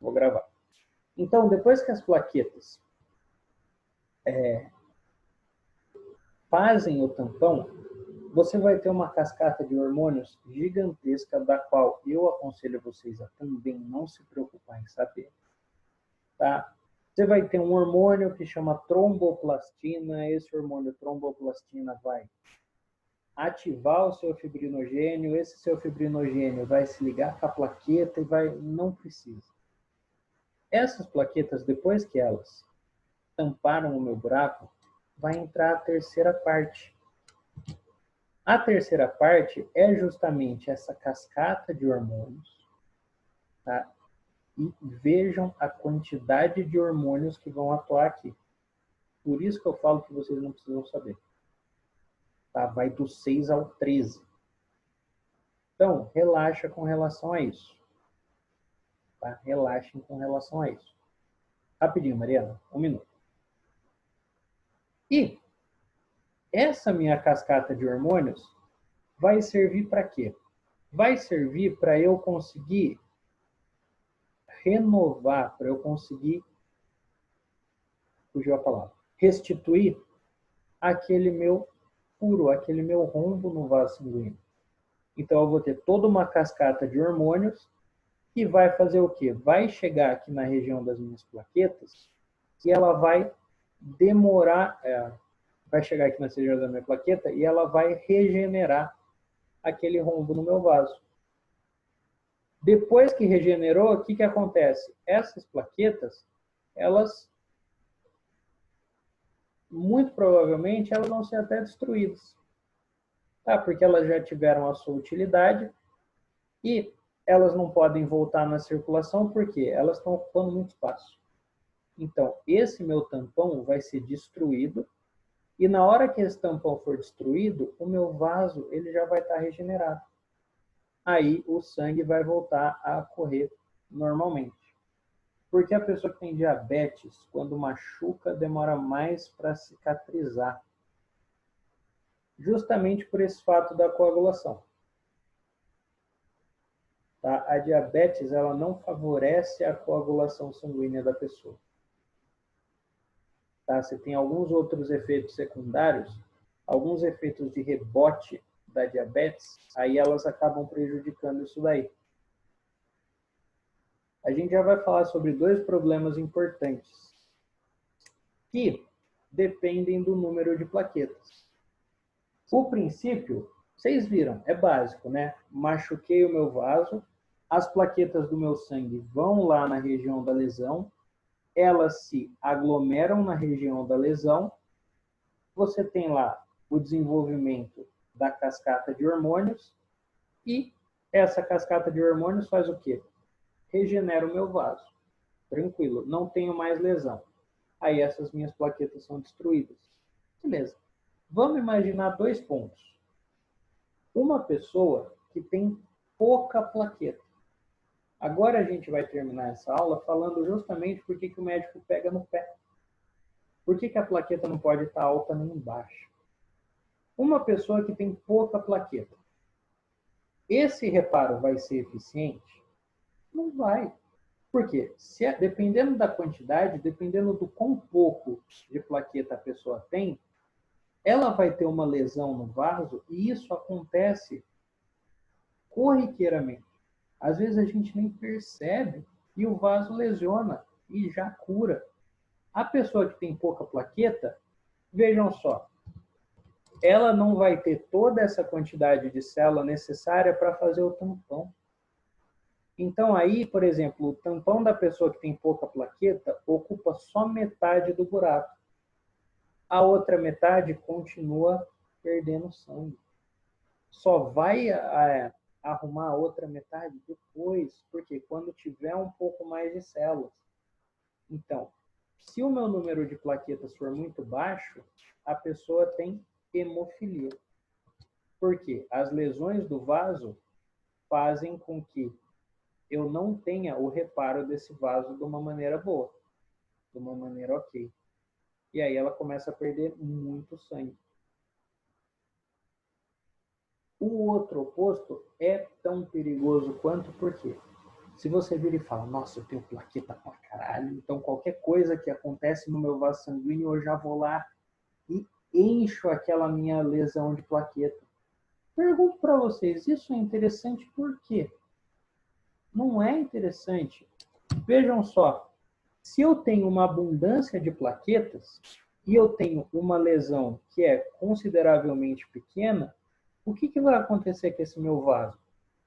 Vou gravar. Então, depois que as plaquetas fazem o tampão, você vai ter uma cascata de hormônios gigantesca, da qual eu aconselho vocês a também não se preocupar em saber. Tá? Você vai ter um hormônio que chama tromboplastina. Esse hormônio tromboplastina vai ativar o seu fibrinogênio. Esse seu fibrinogênio vai se ligar com a plaqueta e não precisa. Essas plaquetas, depois que elas tamparam o meu buraco, vai entrar a terceira parte. A terceira parte é justamente essa cascata de hormônios, tá? E vejam a quantidade de hormônios que vão atuar aqui. Por isso que eu falo que vocês não precisam saber. Tá? Vai do 6 ao 13. Então, relaxa com relação a isso. Tá? Relaxem com relação a isso. Rapidinho, Mariana, 1 minuto. E essa minha cascata de hormônios vai servir para quê? Vai servir para eu conseguir renovar, para eu conseguir, fugiu a palavra, restituir aquele meu furo, aquele meu rombo no vaso sanguíneo. Então, eu vou ter toda uma cascata de hormônios que vai fazer o quê? Vai chegar aqui na região das minhas plaquetas e ela vai demorar, vai chegar aqui na região da minha plaqueta e ela vai regenerar aquele rombo no meu vaso. Depois que regenerou, o que acontece? Essas plaquetas, elas, muito provavelmente, elas vão ser até destruídas. Tá? Porque elas já tiveram a sua utilidade e elas não podem voltar na circulação porque elas estão ocupando muito espaço. Então, esse meu tampão vai ser destruído e na hora que esse tampão for destruído, o meu vaso ele já vai estar regenerado. Aí o sangue vai voltar a correr normalmente. Porque a pessoa que tem diabetes, quando machuca, demora mais para cicatrizar. Justamente por esse fato da coagulação. Tá? A diabetes ela não favorece a coagulação sanguínea da pessoa. Tá? Você tem alguns outros efeitos secundários, alguns efeitos de rebote da diabetes, aí elas acabam prejudicando isso daí. A gente já vai falar sobre 2 problemas importantes que dependem do número de plaquetas. O princípio, vocês viram, é básico, né? Machuquei o meu vaso, as plaquetas do meu sangue vão lá na região da lesão, elas se aglomeram na região da lesão, você tem lá o desenvolvimento da cascata de hormônios e essa cascata de hormônios faz o quê? Regenera o meu vaso. Tranquilo, não tenho mais lesão. Aí essas minhas plaquetas são destruídas. Beleza. Vamos imaginar 2 pontos. Uma pessoa que tem pouca plaqueta. Agora a gente vai terminar essa aula falando justamente por que o médico pega no pé. Por que a plaqueta não pode estar alta nem baixa? Uma pessoa que tem pouca plaqueta. Esse reparo vai ser eficiente? Não vai. Por quê? Dependendo da quantidade, dependendo do quão pouco de plaqueta a pessoa tem, ela vai ter uma lesão no vaso e isso acontece corriqueiramente. Às vezes a gente nem percebe e o vaso lesiona e já cura. A pessoa que tem pouca plaqueta, vejam só, ela não vai ter toda essa quantidade de célula necessária para fazer o tampão. Então aí, por exemplo, o tampão da pessoa que tem pouca plaqueta ocupa só metade do buraco. A outra metade continua perdendo sangue. Só vai arrumar a outra metade depois, porque quando tiver um pouco mais de células. Então, se o meu número de plaquetas for muito baixo, a pessoa tem hemofilia. Por quê? As lesões do vaso fazem com que eu não tenha o reparo desse vaso de uma maneira boa, de uma maneira ok. E aí ela começa a perder muito sangue. O outro oposto é tão perigoso quanto, por quê? Se você vira e fala, nossa, eu tenho plaqueta pra caralho, então qualquer coisa que acontece no meu vaso sanguíneo, eu já vou lá e encho aquela minha lesão de plaqueta. Pergunto para vocês, isso é interessante por quê? Não é interessante. Vejam só, se eu tenho uma abundância de plaquetas e eu tenho uma lesão que é consideravelmente pequena, o que vai acontecer com esse meu vaso?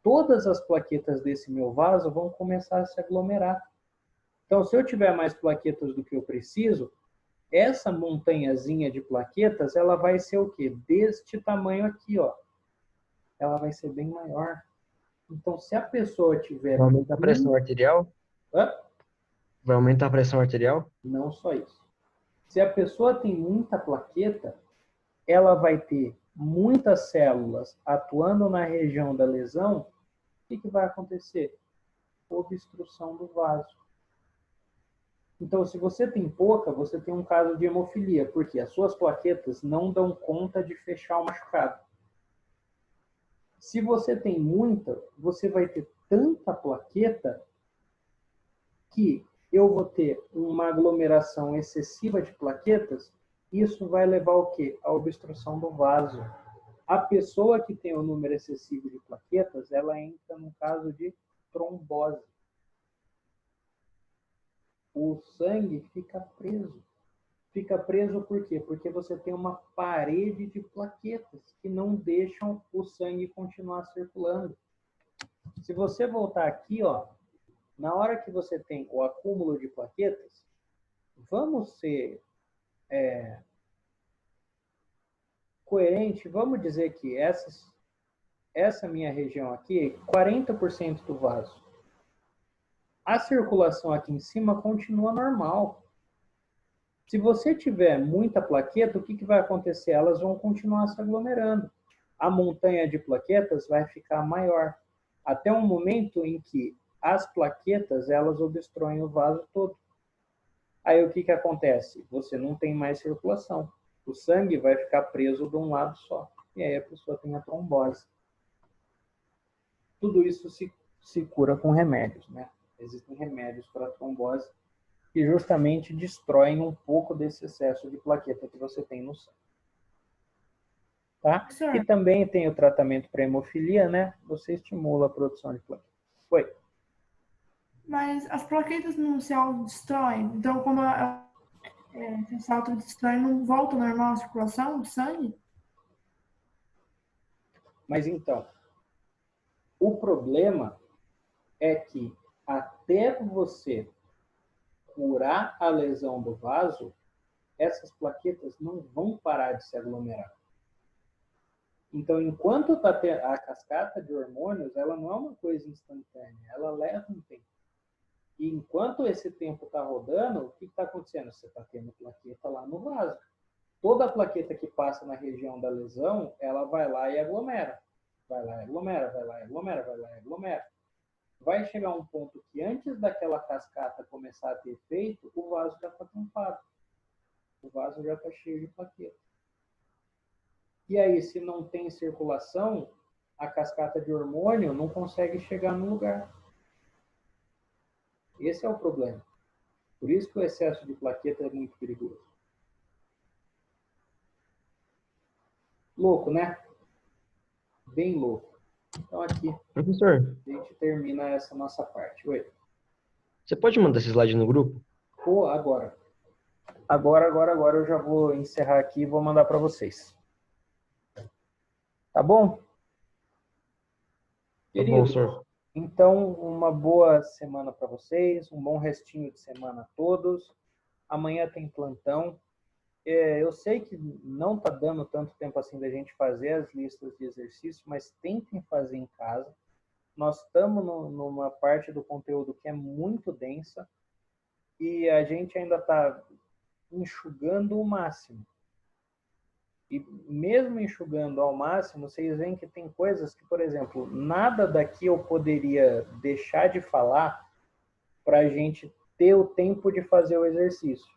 Todas as plaquetas desse meu vaso vão começar a se aglomerar. Então, se eu tiver mais plaquetas do que eu preciso, essa montanhazinha de plaquetas, ela vai ser o quê? Deste tamanho aqui, ó. Ela vai ser bem maior. Então, se a pessoa tiver... Vai aumentar a pressão arterial? Hã? Vai aumentar a pressão arterial? Não só isso. Se a pessoa tem muita plaqueta, ela vai ter muitas células atuando na região da lesão. O que vai acontecer? Obstrução do vaso. Então, se você tem pouca, você tem um caso de hemofilia, porque as suas plaquetas não dão conta de fechar o machucado. Se você tem muita, você vai ter tanta plaqueta que eu vou ter uma aglomeração excessiva de plaquetas. Isso vai levar ao quê? A obstrução do vaso. A pessoa que tem o número excessivo de plaquetas, ela entra no caso de trombose. O sangue fica preso. Fica preso por quê? Porque você tem uma parede de plaquetas que não deixam o sangue continuar circulando. Se você voltar aqui, ó, na hora que você tem o acúmulo de plaquetas, vamos ser coerente, vamos dizer que essa minha região aqui, 40% do vaso. A circulação aqui em cima continua normal. Se você tiver muita plaqueta, o que vai acontecer? Elas vão continuar se aglomerando. A montanha de plaquetas vai ficar maior, até um momento em que as plaquetas elas obstruem o vaso todo. Aí o que acontece? Você não tem mais circulação. O sangue vai ficar preso de um lado só. E aí a pessoa tem a trombose. Tudo isso se cura com remédios, né? Existem remédios para trombose que justamente destroem um pouco desse excesso de plaqueta que você tem no sangue. Tá? E também tem o tratamento para hemofilia, né? Você estimula a produção de plaquetas. Foi. Mas as plaquetas não se autodestroem? Então, quando se autodestrói, não volta ao normal a circulação do sangue? Mas então, o problema é que até você curar a lesão do vaso, essas plaquetas não vão parar de se aglomerar. Então, enquanto está a cascata de hormônios, ela não é uma coisa instantânea, ela leva um tempo. E enquanto esse tempo está rodando, o que está acontecendo? Você está tendo plaqueta lá no vaso. Toda a plaqueta que passa na região da lesão, ela vai lá e aglomera. Vai lá e aglomera, vai lá e aglomera, vai lá e aglomera. Vai chegar um ponto que antes daquela cascata começar a ter efeito, o vaso já está tampado. O vaso já está cheio de plaqueta. E aí, se não tem circulação, a cascata de hormônio não consegue chegar no lugar. Esse é o problema. Por isso que o excesso de plaqueta é muito perigoso. Louco, né? Bem louco. Então aqui, Professor, a gente termina essa nossa parte. Oi. você pode mandar esse slide no grupo? Pô, agora. Agora eu já vou encerrar aqui e vou mandar para vocês. Tá bom? Tá bom, senhor. Então, uma boa semana para vocês, um bom restinho de semana a todos. Amanhã tem plantão. Eu sei que não está dando tanto tempo assim da gente fazer as listas de exercício, mas tentem fazer em casa. Nós estamos numa parte do conteúdo que é muito densa e a gente ainda está enxugando o máximo. E mesmo enxugando ao máximo, vocês veem que tem coisas que, por exemplo, nada daqui eu poderia deixar de falar para a gente ter o tempo de fazer o exercício.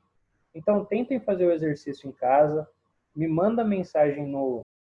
Então, tentem fazer o exercício em casa, me manda mensagem no